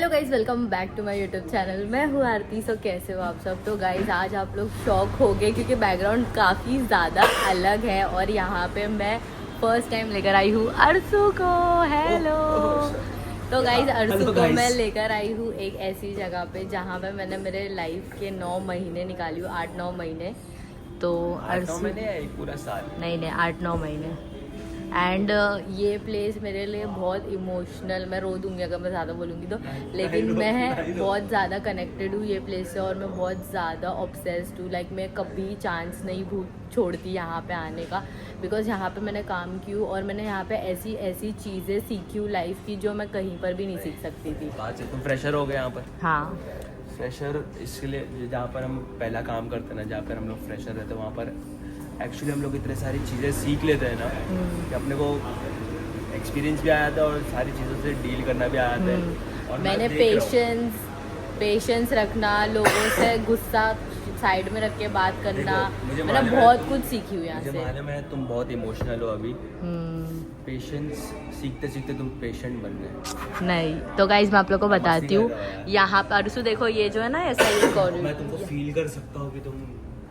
Hello guys, welcome back to my YouTube channel. मैं हूँ आरती। सो कैसे हो आप सब? तो गाइज आज आप लोग शॉक हो गए क्योंकि बैकग्राउंड काफ़ी ज़्यादा अलग है और यहाँ पे मैं फर्स्ट टाइम लेकर आई हूँ अर्सू को। हेलो। तो गाइज अर्सू को मैं लेकर आई हूँ एक ऐसी जगह पे जहाँ पे मैंने मेरे लाइफ के 9 महीने निकाली हूँ, 8-9 महीने। तो अर्सू पूरा साल नहीं 8-9 महीने। एंड ये प्लेस मेरे लिए बहुत इमोशनल, मैं रो दूँगी अगर मैं ज़्यादा बोलूँगी तो, लेकिन मैं बहुत ज़्यादा कनेक्टेड हूँ ये प्लेस से और मैं बहुत ज़्यादा ऑब्सेस्ड हूँ। लाइक मैं कभी चांस नहीं छोड़ती यहाँ पे आने का, बिकॉज़ यहाँ पे मैंने काम की हूँ और मैंने यहाँ पे ऐसी ऐसी चीज़ें सीखी हूँ लाइफ की जो मैं कहीं पर भी नहीं सीख सकती थी। बात से तुम फ्रेशर हो गए यहाँ पर। हाँ, फ्रेशर इसके लिए जहाँ पर हम पहला काम करते हैं ना, जहाँ पर हम लोग फ्रेशर रहते हैं वहाँ पर एक्चुअली हम लोग इतने सारी चीज़ें सीख लेते हैं ना कि अपने को एक्सपीरियंस भी आ जाता है और सारी चीज़ों से डील करना भी आ जाता है। और मैंने पेशेंस रखना, लोगों से गुस्सा साइड में रख के बात करना, मैंने बहुत कुछ सीखी हुई यहाँ से। मालूम है तुम बहुत इमोशनल हो अभी। पेशेंस सीखते सीखते तुम पेशेंट बन गए। नहीं तो गाइज मैं आप लोग को बताती हूँ। यहाँ पर अर्सू देखो, ये जो है ना ऐसा ये कॉर्नर, मैं तुमको फील कर सकता हूँ कि तुम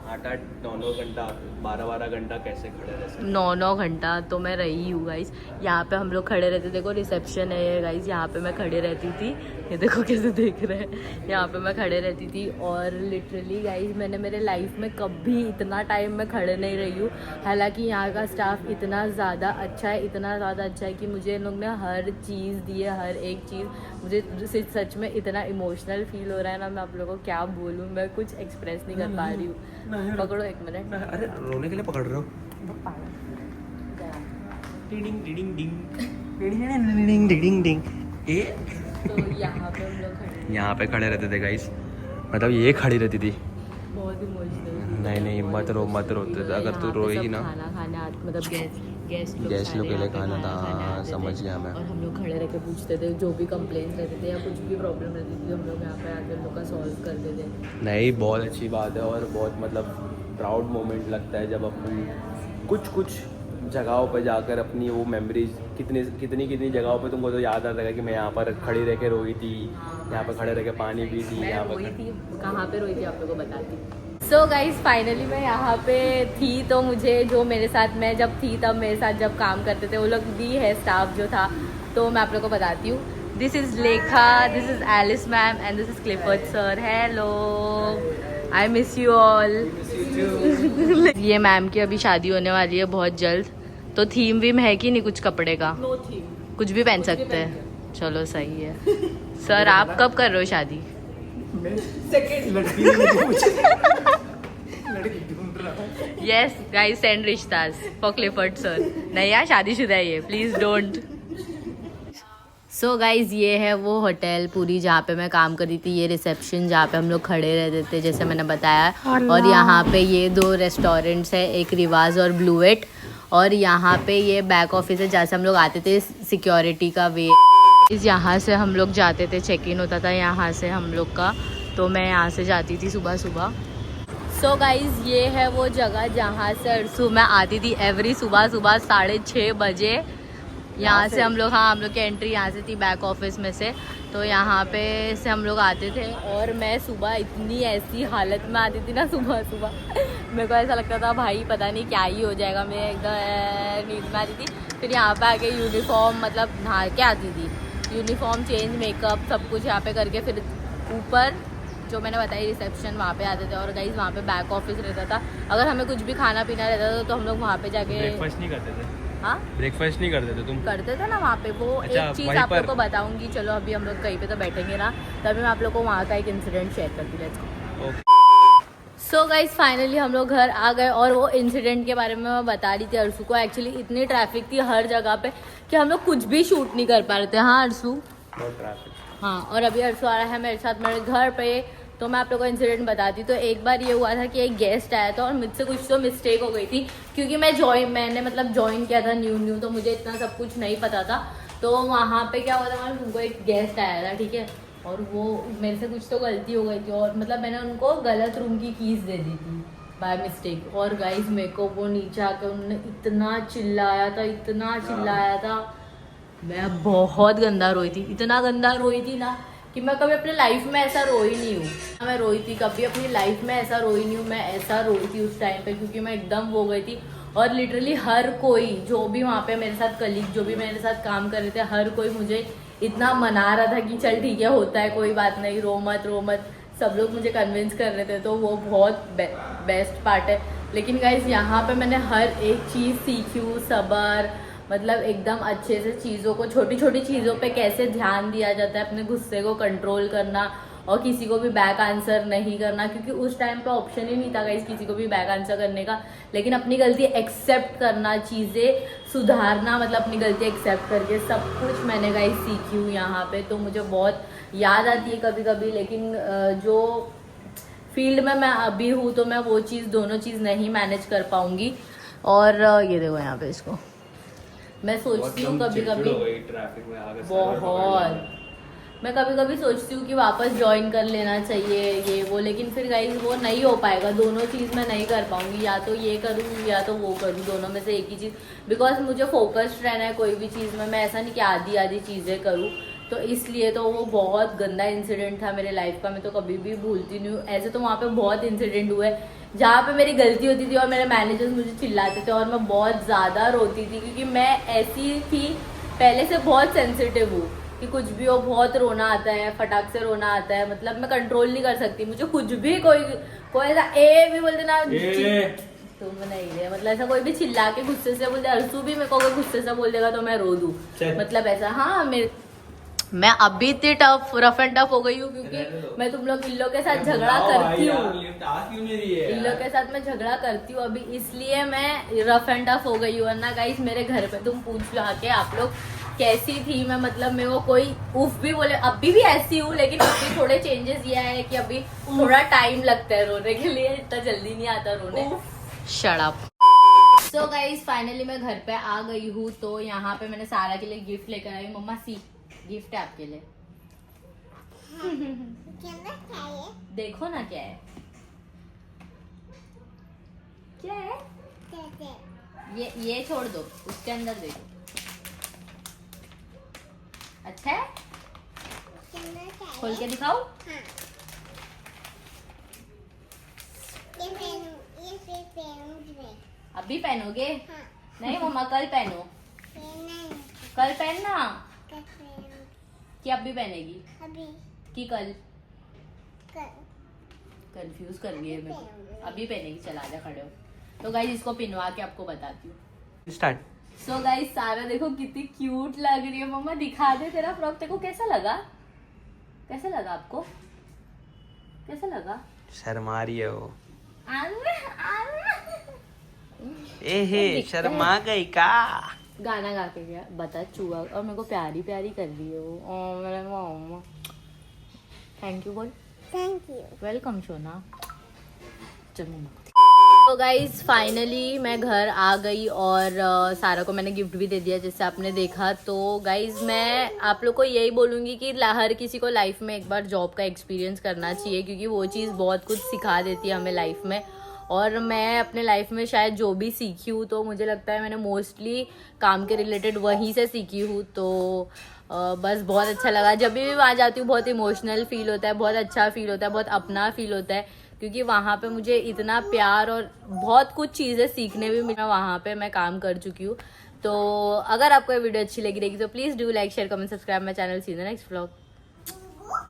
8-8, 9-9 घंटा, 12-12 घंटा कैसे खड़े रह सकते। 9-9 घंटा तो मैं रही हूँ गाइज। यहाँ पे हम लोग खड़े रहते, देखो रिसेप्शन है ये गाइज, यहाँ पे मैं खड़े रहती थी। ये देखो कैसे देख रहे हैं, यहाँ पे मैं खड़े रहती थी। और लिटरली गाइज मैंने मेरे लाइफ में कभी इतना टाइम में खड़े नहीं रही हूँ। हालांकि यहाँ का स्टाफ इतना ज़्यादा अच्छा है, इतना ज़्यादा अच्छा है कि मुझे इन लोग ने हर चीज़ दी है, हर एक चीज़। मुझे सच में इतना इमोशनल फील हो रहा है ना, मैं आप लोगों को क्या बोलूँ, मैं कुछ एक्सप्रेस नहीं कर पा रही हूँ। पकड़ो एक मिनट। अरे रोने के लिए पकड़ रहे हो? तो यहाँ पे खड़े रहते थे गाइस, मतलब ये खड़ी रहती थी। बहुत इमोशनल। नहीं मत रो अगर तू रोएगी ना। खाना खाने मतलब गेस्ट लोग के लिए खाना था, समझ गया मैं। और हम लोग खड़े रह के पूछते थे जो भी कंप्लेंट्स रहते थे या कुछ भी प्रॉब्लम रहती थी, हम लोग यहाँ पे आकर लोग का सॉल्व करते थे। नहीं, बहुत अच्छी बात है और बहुत मतलब प्राउड मोमेंट लगता है जब अपनी कुछ जगहों पर जाकर अपनी वो मेमोरीज कितनी जगहों पर तुमको तो याद आता है कि मैं यहाँ पर खड़ी रह के रोई थी, यहाँ पर खड़े रह के पानी पी थी, यहाँ पर थी। कहाँ पे रोई थी आप लोगों को बताती। सो गाइज फाइनली मैं यहाँ पे थी, तो मुझे जो मेरे साथ, मैं जब थी तब मेरे साथ जब काम करते थे वो लोग भी है, स्टाफ जो था, तो मैं आप लोगों को बताती हूँ। This is Lekha, this is Alice ma'am and this is Clifford sir. Hello, I miss you all. ये मैम की अभी शादी होने वाली है बहुत जल्द, तो थीम वीम है कि नहीं कुछ कपड़े का? नो थीम, कुछ भी पहन सकते हैं। चलो सही है। सर आप कब कर रहे हो शादी? यस गाइस, सेंड रिश्तास फॉर क्लिफर्ड सर। नहीं यार, शादीशुदा है ये, प्लीज डोंट। सो गाइज ये है वो होटल पूरी जहाँ पे मैं काम कर रही थी, ये रिसेप्शन जहाँ पे हम लोग खड़े रहते थे जैसे मैंने बताया। और यहाँ पे ये 2 रेस्टोरेंट्स है, एक रिवाज और ब्लूएट। और यहाँ पे ये बैक ऑफिस है जहाँ से हम लोग आते थे, सिक्योरिटी का वे। इस यहाँ से हम लोग जाते थे, चेक इन होता था यहाँ से हम लोग का, तो मैं यहाँ से जाती थी सुबह सुबह। सो गाइज ये है वो जगह जहाँ से अर्सू मैं आती थी एवरी सुबह 6:30 बजे। यहाँ से हम लोग, हाँ हम लोग की एंट्री यहाँ से थी बैक ऑफिस में से, तो यहाँ पे से हम लोग आते थे। और मैं सुबह इतनी ऐसी हालत में आती थी ना, सुबह मेरे को ऐसा लगता था भाई पता नहीं क्या ही हो जाएगा, मैं एकदम नींद में आती थी। फिर यहाँ पे आके यूनिफॉर्म मतलब नहा के आती थी, यूनिफॉर्म चेंज, मेकअप सब कुछ यहाँ पे करके फिर ऊपर जो मैंने बताई रिसेप्शन, वहाँ पे आते थे। और गाइज वहाँ पे बैक ऑफिस रहता था, अगर हमें कुछ भी खाना पीना रहता था तो हम लोग वहाँ पे जाके ब्रेकफास्ट नहीं करते थे। हाँ, ब्रेकफास्ट नहीं करते थे तुम? करते थे ना वहाँ पे। वो अच्छा, एक चीज़ आप लोग को बताऊंगी। चलो अभी हम लोग कहीं पे तो बैठेंगे ना, तभी मैं आप लोग को वहाँ का एक इंसिडेंट शेयर करती हूँ। सो गाइज फाइनली हम लोग घर आ गए और वो इंसिडेंट के बारे में मैं बता रही थी अर्सू को। एक्चुअली इतनी ट्रैफिक थी हर जगह पे कि हम लोग कुछ भी शूट नहीं कर पा रहे थे। हाँ अर्सू? हाँ, और अभी अर्सू आ रहा है मेरे साथ मेरे घर पे, तो मैं आप लोगों को इंसिडेंट बताती। तो एक बार ये हुआ था कि एक गेस्ट आया था और मुझसे कुछ तो मिस्टेक हो गई थी, क्योंकि मैंने मतलब ज्वाइन किया था न्यू, तो मुझे इतना सब कुछ नहीं पता था। तो वहाँ पे क्या हुआ था, उनको एक गेस्ट आया था, ठीक है, और वो मेरे से कुछ तो गलती हो गई थी और मतलब मैंने उनको गलत रूम की कीज दे दी थी बाय मिस्टेक। और गाइज मेरे को वो नीचे आकर उन्होंने इतना चिल्लाया था, मैं बहुत गंदा रोई थी, इतना गंदा रोई थी ना कि मैं कभी अपने लाइफ में ऐसा रोई नहीं हूँ। मैं रोई थी कभी अपनी लाइफ में, ऐसा रोई नहीं हूँ मैं, ऐसा रोई थी उस टाइम पे क्योंकि मैं एकदम वो गई थी। और लिटरली हर कोई जो भी वहाँ पे मेरे साथ कलीग जो भी मेरे साथ काम कर रहे थे, हर कोई मुझे इतना मना रहा था कि चल ठीक है, होता है, कोई बात नहीं, रो मत। सब लोग मुझे कन्विंस कर रहे थे, तो वो बहुत बेस्ट पार्ट है। लेकिन गाइस यहाँ पे मैंने हर एक चीज़ सीखी हूँ, सब्र, मतलब एकदम अच्छे से चीज़ों को, छोटी छोटी चीज़ों पे कैसे ध्यान दिया जाता है, अपने गुस्से को कंट्रोल करना और किसी को भी बैक आंसर नहीं करना, क्योंकि उस टाइम पे ऑप्शन ही नहीं था गाइस किसी को भी बैक आंसर करने का। लेकिन अपनी गलती एक्सेप्ट करना, चीज़ें सुधारना, मतलब अपनी गलती एक्सेप्ट करके सब कुछ मैंने गाइस सीखी हूँ यहाँ पे। तो मुझे बहुत याद आती है कभी कभी, लेकिन जो फील्ड में मैं अभी हूँ तो मैं वो चीज़, दोनों चीज़ नहीं मैनेज कर पाऊंगी। और ये देखो यहाँ पे इसको मैं सोचती हूँ कभी कभी, बहुत मैं कभी कभी सोचती हूँ कि वापस ज्वाइन कर लेना चाहिए ये वो, लेकिन फिर गाइस वो नहीं हो पाएगा, दोनों चीज़ मैं नहीं कर पाऊंगी, या तो ये करूँ या तो वो करूँ, दोनों में से एक ही चीज़। बिकॉज मुझे फोकस्ड रहना है कोई भी चीज़ में, मैं ऐसा नहीं कि आधी आधी चीज़ें करूँ। तो इसलिए तो वो बहुत गंदा इंसिडेंट था मेरे लाइफ का, मैं तो कभी भी भूलती नहीं हूँ। ऐसे तो वहाँ पे बहुत इंसिडेंट हुए जहाँ पे मेरी गलती होती थी और मेरे मैनेजर्स मुझे चिल्लाते थे और मैं बहुत ज़्यादा रोती थी, क्योंकि मैं ऐसी थी पहले से, बहुत सेंसिटिव हूँ कि कुछ भी हो बहुत रोना आता है, फटाक से रोना आता है, मतलब मैं कंट्रोल नहीं कर सकती। मुझे कुछ भी कोई ऐसा ए भी बोलते ना, तुम नहीं रहे, मतलब ऐसा कोई भी चिल्ला के गुस्से से बोलते, अर्सू भी मेरे को अगर गुस्से से बोल देगा तो मैं रो दूँ, मतलब ऐसा। हाँ, मैं अभी इतनी टफ, रफ एंड टफ हो गई हूँ क्योंकि मैं तुम लोग इन लोग के साथ झगड़ा करती हूँ, इन लोग के साथ मैं झगड़ा करती हूँ अभी, इसलिए मैं रफ एंड टफ हो गई हूँ। वरना गाइस मेरे घर पे तुम पूछ लो आके आप लोग कैसी थी मैं, मतलब मेरे को कोई उफ भी बोले, अभी भी ऐसी हूँ, लेकिन अभी थोड़े चेंजेस ये है कि अभी थोड़ा टाइम लगता है रोने के लिए, इतना जल्दी नहीं आता रोने। Shut up. So guys finally मैं घर पे आ गई हूँ। तो यहाँ पे मैंने सारा के लिए गिफ्ट लेकर आई। मम्मा सी गिफ्ट है आपके लिए। देखो ना क्या है, क्या है ये छोड़ दो, उसके अंदर देखो। अच्छा है, खोल के दिखाओ। अभी पहनोगे? नहीं मम्मा, कल पहनो, कल पहनना। कि अभी पहनेगी कि कल? कंफ्यूज कर रही है मेरे को। अभी पहनेगी, चला जा, खड़े हो। तो गाइस इसको पिनवा के आपको बताती हूँ। स्टार्ट। सो गाइस सारा देखो कितनी क्यूट लग रही है। मम्मा दिखा दे तेरा फ्रॉक, तेरे को कैसा लगा? कैसा लगा आपको? कैसा लगा? शर्मा रही है वो। ए शर्मा गई का? गाना गा के गया, बता चूहा, और मेरे को प्यारी प्यारी कर रही है वो। ओ मेरे मम्मा, थैंक यू बोल। Thank you. वेलकम सोना। चल मम्मा। तो गाइज फाइनली मैं घर आ गई और सारा को मैंने गिफ्ट भी दे दिया जैसे आपने देखा। तो गाइज मैं आप लोग को यही बोलूँगी कि हर किसी को लाइफ में एक बार जॉब का एक्सपीरियंस करना चाहिए, क्योंकि वो चीज़ बहुत कुछ सिखा देती है हमें लाइफ में। और मैं अपने लाइफ में शायद जो भी सीखी हूँ तो मुझे लगता है मैंने मोस्टली काम के रिलेटेड वहीं से सीखी हूँ। तो बस बहुत अच्छा लगा। जब भी वहाँ जाती हूँ बहुत इमोशनल फील होता है, बहुत अच्छा फील होता है, बहुत अपना फील होता है, क्योंकि वहाँ पे मुझे इतना प्यार और बहुत कुछ चीज़ें सीखने भी मिला। वहाँ पे मैं काम कर चुकी हूँ। तो अगर आपको ये वीडियो अच्छी लगी रहेगी तो please do like share comment subscribe my channel. See you in the next vlog.